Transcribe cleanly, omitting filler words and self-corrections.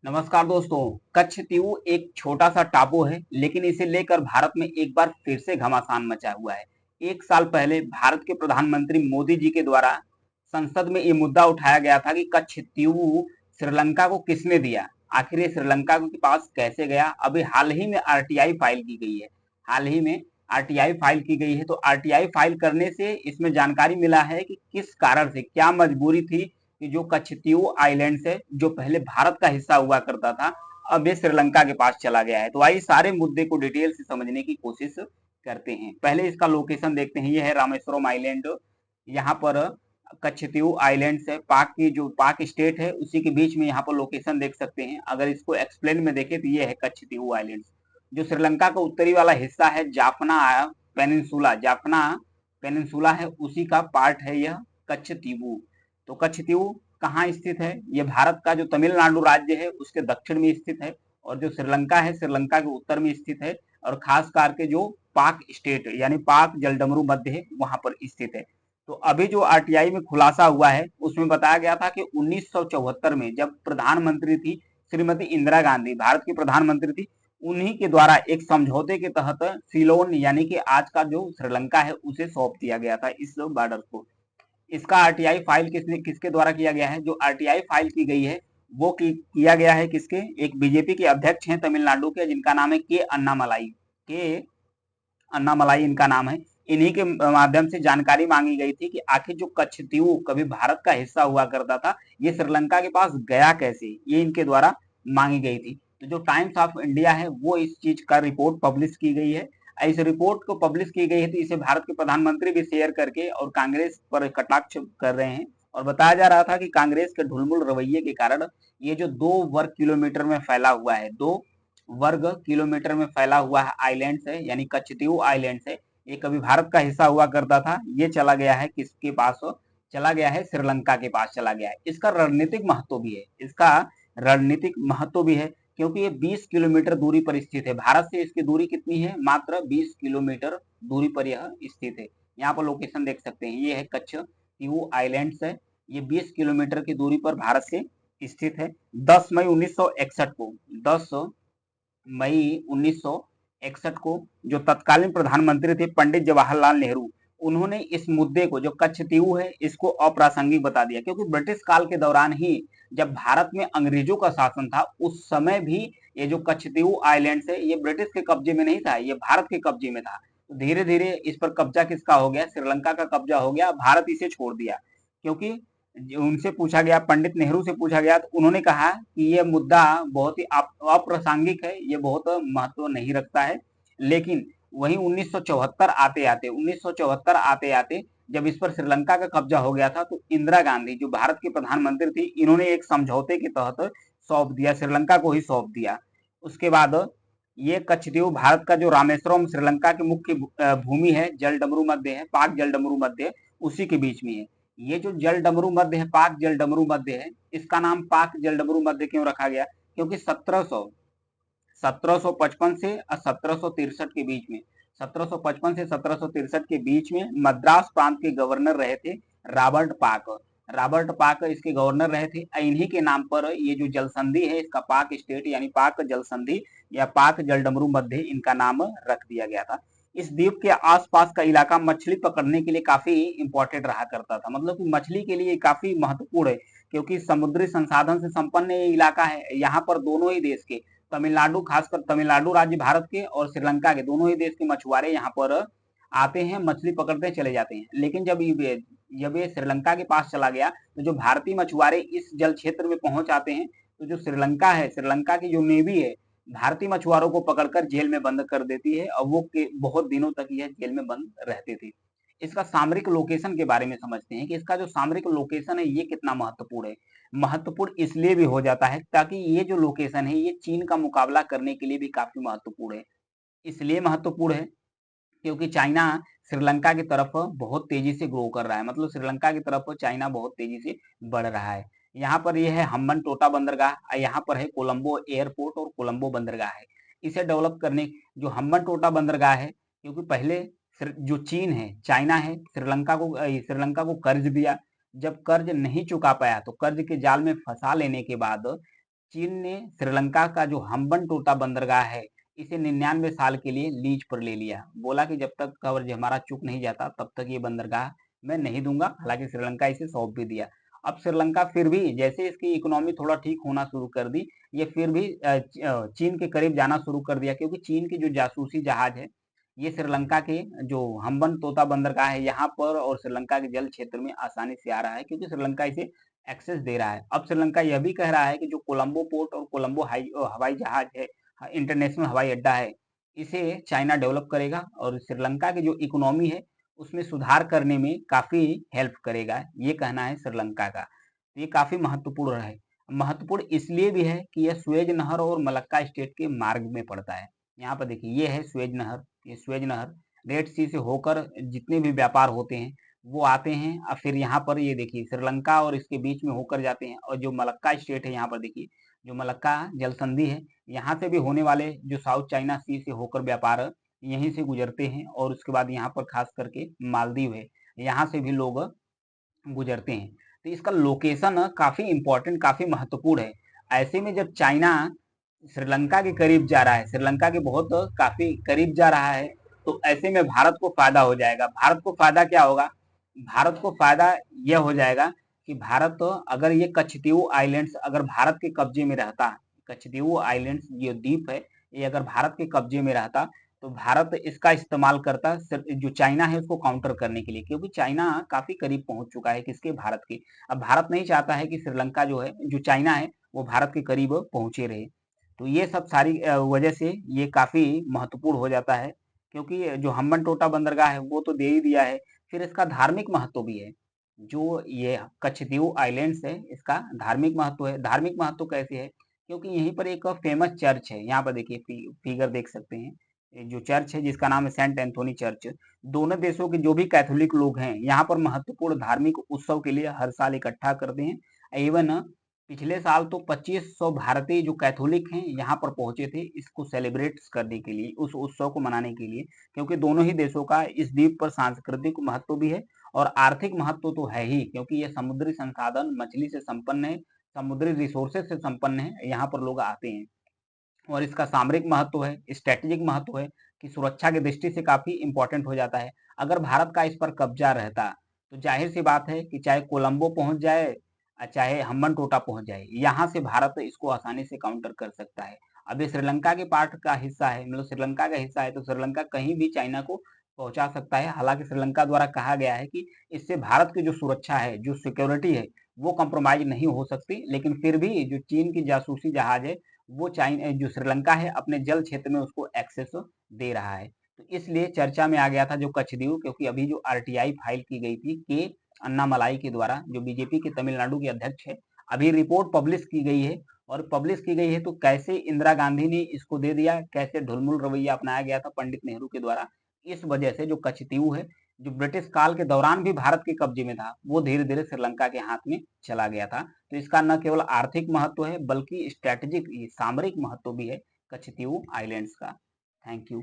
नमस्कार दोस्तों। कच्छ तीऊ एक छोटा सा टापू है, लेकिन इसे लेकर भारत में एक बार फिर से घमासान मचा हुआ है। एक साल पहले भारत के प्रधानमंत्री मोदी जी के द्वारा संसद में ये मुद्दा उठाया गया था कि कच्छ तीऊ श्रीलंका को किसने दिया, आखिर ये श्रीलंका के पास कैसे गया। अभी हाल ही में आरटीआई फाइल की गई है। हाल ही में आरटीआई फाइल की गई है, तो आरटीआई फाइल करने से इसमें जानकारी मिला है कि किस कारण से, क्या मजबूरी थी कि जो कच्छतीऊ आइलैंड है, जो पहले भारत का हिस्सा हुआ करता था, अब ये श्रीलंका के पास चला गया है। तो आइए सारे मुद्दे को डिटेल से समझने की कोशिश करते हैं। पहले इसका लोकेशन देखते हैं। ये है रामेश्वरम आइलैंड। यहाँ पर कच्छतीऊ आइलैंड है, पाक की जो पाक स्टेट है उसी के बीच में यहाँ पर लोकेशन देख सकते हैं। अगर इसको एक्सप्लेन में देखें तो ये है कच्छतीऊ आइलैंड। जो श्रीलंका का उत्तरी वाला हिस्सा है, जाफना पेनिनसुला, जाफना पेनिनसुला है, उसी का पार्ट है यह कच्छतीऊ। तो कच्छतीऊ कहाँ स्थित है? ये भारत का जो तमिलनाडु राज्य है उसके दक्षिण में स्थित है, और जो श्रीलंका है श्रीलंका के उत्तर में स्थित है, और खास करके जो पाक स्टेट यानी पाक जलडमरू मध्य है वहां पर स्थित है। तो अभी जो आरटीआई में खुलासा हुआ है उसमें बताया गया था कि 1974 में जब प्रधानमंत्री थी श्रीमती इंदिरा गांधी, भारत की प्रधानमंत्री थी, उन्हीं के द्वारा एक समझौते के तहत सिलोन यानी कि आज का जो श्रीलंका है उसे सौंप दिया गया था इस बॉर्डर को। इसका आरटीआई फाइल किसके द्वारा किया गया है? जो आरटीआई फाइल की गई है वो किया गया है किसके? एक बीजेपी के अध्यक्ष हैं तमिलनाडु के, जिनका नाम है के अन्नामलाई इनका नाम है। इन्हीं के माध्यम से जानकारी मांगी गई थी कि आखिर जो कच्छतीऊ कभी भारत का हिस्सा हुआ करता था, ये श्रीलंका के पास गया कैसे, ये इनके द्वारा मांगी गई थी। तो जो टाइम्स ऑफ इंडिया है वो इस चीज का रिपोर्ट पब्लिश की गई है। इस रिपोर्ट को पब्लिश की गई है तो इसे भारत के प्रधानमंत्री भी शेयर करके और कांग्रेस पर कटाक्ष कर रहे हैं, और बताया जा रहा था कि कांग्रेस के ढुलमुल रवैये के कारण ये जो 2 वर्ग किलोमीटर में फैला हुआ है, 2 वर्ग किलोमीटर में फैला हुआ है आइलैंड है, यानी कच्छतीऊ आइलैंड है, ये कभी भारत का हिस्सा हुआ करता था, ये चला गया है किसके पास? चला गया है श्रीलंका के पास चला गया है। इसका रणनीतिक महत्व भी है, इसका रणनीतिक महत्व भी है, क्योंकि ये 20 किलोमीटर दूरी पर स्थित है। भारत से इसकी दूरी कितनी है? मात्र 20 किलोमीटर दूरी पर यह स्थित है। यहाँ पर लोकेशन देख सकते हैं, ये है कच्छ तीऊ आइलैंड्स है। ये 20 किलोमीटर की दूरी पर भारत से स्थित है। 10 मई 1961 को 10 मई 1961 को जो तत्कालीन प्रधानमंत्री थे पंडित जवाहरलाल नेहरू, उन्होंने इस मुद्दे को, जो कच्छतीऊ है, इसको अप्रासंगिक बता दिया, क्योंकि ब्रिटिश काल के दौरान ही जब भारत में अंग्रेजों का शासन था उस समय भी ये जो कच्छतीऊ आइलैंड है ये ब्रिटिश के कब्जे में नहीं था, ये भारत के कब्जे में था। तो धीरे धीरे इस पर कब्जा किसका हो गया? श्रीलंका का कब्जा हो गया, भारत इसे छोड़ दिया। क्योंकि उनसे पूछा गया, पंडित नेहरू से पूछा गया, तो उन्होंने कहा कि यह मुद्दा बहुत ही अप्रासंगिक है, ये बहुत महत्व नहीं रखता है। लेकिन वहीं 1974 आते आते जब इस पर श्रीलंका का कब्जा हो गया था, तो इंदिरा गांधी जो भारत की प्रधानमंत्री थी, इन्होंने एक समझौते के तहत सौंप दिया, श्रीलंका को ही सौंप दिया। उसके बाद ये कच्छतीऊ भारत का जो रामेश्वरम श्रीलंका की मुख्य भूमि है, जल डमरू मध्य है, पाक जल डमरू मध्य, उसी के बीच में है। ये जो जल डमरू मध्य है, पाक जल डमरू मध्य है, इसका नाम पाक जल डमरू मध्य क्यों रखा गया? क्योंकि 1755 से 1763 के बीच में, 1755 से 1763 के बीच में मद्रास प्रांत के गवर्नर रहे थे रॉबर्ट पाक। रॉबर्ट पाक इसके गवर्नर रहे थे। इन्हीं के नाम पर ये जो जल संधि है, इसका पाक स्टेट यानी पाक जल संधि या पाक जल डमरू मध्य, इनका नाम रख दिया गया था। इस द्वीप के आसपास का इलाका मछली पकड़ने के लिए काफी इंपॉर्टेंट रहा करता था, मतलब कि मछली के लिए काफी महत्वपूर्ण है, क्योंकि समुद्री संसाधन से संपन्न ये इलाका है। यहाँ पर दोनों ही देश के, तमिलनाडु, खासकर तमिलनाडु राज्य भारत के और श्रीलंका के, दोनों ही देश के मछुआरे यहाँ पर आते हैं, मछली पकड़ते चले जाते हैं। लेकिन जब ये श्रीलंका के पास चला गया, तो जो भारतीय मछुआरे इस जल क्षेत्र में पहुंच आते हैं, तो जो श्रीलंका है, श्रीलंका की जो नेवी है, भारतीय मछुआरों को पकड़कर जेल में बंद कर देती है, और वो बहुत दिनों तक यह जेल में बंद रहते थे। इसका सामरिक लोकेशन के बारे में समझते हैं कि इसका जो सामरिक लोकेशन है ये कितना महत्वपूर्ण है। महत्वपूर्ण इसलिए भी हो जाता है ताकि ये जो लोकेशन है ये चीन का मुकाबला करने के लिए भी काफी महत्वपूर्ण है। इसलिए महत्वपूर्ण है क्योंकि चाइना श्रीलंका की तरफ बहुत तेजी से ग्रो कर रहा है, मतलब श्रीलंका की तरफ चाइना बहुत तेजी से बढ़ रहा है। यहाँ पर यह है हम्बन टोटा बंदरगाह, यहाँ पर है कोलंबो एयरपोर्ट और कोलंबो बंदरगाह है। इसे डेवलप करने, जो हम्बन टोटा बंदरगाह है, क्योंकि पहले जो चीन है, चाइना है, श्रीलंका को कर्ज दिया। जब कर्ज नहीं चुका पाया तो कर्ज के जाल में फंसा लेने के बाद चीन ने श्रीलंका का जो हम्बनटोटा बंदरगाह है इसे 99 साल के लिए लीज पर ले लिया। बोला कि जब तक कर्ज हमारा चुक नहीं जाता तब तक ये बंदरगाह मैं नहीं दूंगा। हालांकि श्रीलंका इसे सौंप भी दिया। अब श्रीलंका फिर भी जैसे इसकी इकोनॉमी थोड़ा ठीक होना शुरू कर दी, ये फिर भी चीन के करीब जाना शुरू कर दिया, क्योंकि चीन की जो जासूसी जहाज है ये श्रीलंका के जो हम्बनटोटा बंदरगाह है यहाँ पर और श्रीलंका के जल क्षेत्र में आसानी से आ रहा है, क्योंकि श्रीलंका इसे एक्सेस दे रहा है। अब श्रीलंका यह भी कह रहा है कि जो कोलंबो पोर्ट और कोलंबो हवाई जहाज है, इंटरनेशनल हवाई अड्डा है, इसे चाइना डेवलप करेगा और श्रीलंका की जो इकोनॉमी है उसमें सुधार करने में काफी हेल्प करेगा, ये कहना है श्रीलंका का। तो ये काफी महत्वपूर्ण है। महत्वपूर्ण इसलिए भी है कि यह स्वेज नहर और मलक्का स्टेट के मार्ग में पड़ता है। यहाँ पर देखिए ये है स्वेज नहर, ये स्वेज नहर रेड सी से होकर जितने भी व्यापार होते हैं वो आते हैं और फिर यहाँ पर ये देखिए श्रीलंका और इसके बीच में होकर जाते हैं। और जो मलक्का स्टेट है यहाँ पर देखिए जो मलक्का जल संधि है, यहाँ से भी होने वाले जो साउथ चाइना सी से होकर व्यापार यहीं से गुजरते हैं। और उसके बाद यहाँ पर खास करके मालदीव है, यहाँ से भी लोग गुजरते हैं। तो इसका लोकेशन काफी इंपॉर्टेंट, काफी महत्वपूर्ण है। ऐसे में जब चाइना श्रीलंका के करीब जा रहा है, श्रीलंका के बहुत काफी करीब जा रहा है, तो ऐसे में भारत को फायदा हो जाएगा। भारत को फायदा क्या होगा? भारत को फायदा यह हो जाएगा कि भारत अगर ये कच्छतीऊ आइलैंड्स अगर भारत के कब्जे में रहता, कच्छतीऊ आइलैंड्स ये द्वीप है, ये अगर भारत के कब्जे में रहता तो भारत इसका इस्तेमाल करता जो चाइना है उसको काउंटर करने के लिए, क्योंकि चाइना काफी करीब पहुंच चुका है किसके? भारत के। अब भारत नहीं चाहता है कि श्रीलंका जो है, जो चाइना है, वो भारत के करीब पहुंचे रहे। तो ये सब सारी वजह से ये काफी महत्वपूर्ण हो जाता है, क्योंकि जो हम्बनटोटा बंदरगाह है वो तो दे ही दिया है, फिर इसका धार्मिक महत्व भी है। जो ये कच्छतीऊ आइलैंड्स है इसका धार्मिक महत्व है। धार्मिक महत्व कैसे है? क्योंकि यहीं पर एक फेमस चर्च है, यहाँ पर देखिए फिगर देख सकते हैं, जो चर्च है जिसका नाम है सेंट एंथोनी चर्च। दोनों देशों के जो भी कैथोलिक लोग हैं यहाँ पर महत्वपूर्ण धार्मिक उत्सव के लिए हर साल इकट्ठा करते हैं। इवन पिछले साल तो 2500 भारतीय जो कैथोलिक हैं यहाँ पर पहुंचे थे इसको सेलिब्रेट करने के लिए, उस उत्सव को मनाने के लिए, क्योंकि दोनों ही देशों का इस द्वीप पर सांस्कृतिक महत्व भी है और आर्थिक महत्व तो है ही, क्योंकि यह समुद्री संसाधन मछली से संपन्न है, समुद्री रिसोर्सेज से संपन्न है, यहाँ पर लोग आते हैं। और इसका सामरिक महत्व है, स्ट्रेटेजिक महत्व है कि सुरक्षा की दृष्टि से काफी इंपॉर्टेंट हो जाता है। अगर भारत का इस पर कब्जा रहता तो जाहिर सी बात है कि चाहे कोलंबो पहुंच जाए चाहे हम्बनटोटा पहुंच जाए, यहाँ से भारत इसको आसानी से काउंटर कर सकता है। अब ये श्रीलंका के पार्ट का हिस्सा है, मतलब श्रीलंका का हिस्सा है, तो श्रीलंका कहीं भी चाइना को पहुंचा सकता है। हालांकि श्रीलंका द्वारा कहा गया है कि इससे भारत की जो सुरक्षा है, जो सिक्योरिटी है, वो कंप्रोमाइज नहीं हो सकती, लेकिन फिर भी जो चीन की जासूसी जहाज है वो जो श्रीलंका है अपने जल क्षेत्र में उसको एक्सेस दे रहा है। तो इसलिए चर्चा में आ गया था जो कच्छद्वीप, क्योंकि अभी जो आरटीआई फाइल की गई थी के अन्नामलाई के द्वारा, जो बीजेपी के तमिलनाडु के अध्यक्ष है, अभी रिपोर्ट पब्लिश की गई है। और पब्लिश की गई है तो कैसे इंदिरा गांधी ने इसको दे दिया, कैसे ढुलमुल रवैया अपनाया गया था पंडित नेहरू के द्वारा, इस वजह से जो कच्छद्वीप है जो ब्रिटिश काल के दौरान भी भारत के कब्जे में था वो धीरे धीरे श्रीलंका के हाथ में चला गया था। तो इसका न केवल आर्थिक महत्व है बल्कि स्ट्रेटेजिक सामरिक महत्व भी है कच्छद्वीप आइलैंड्स का। Thank you.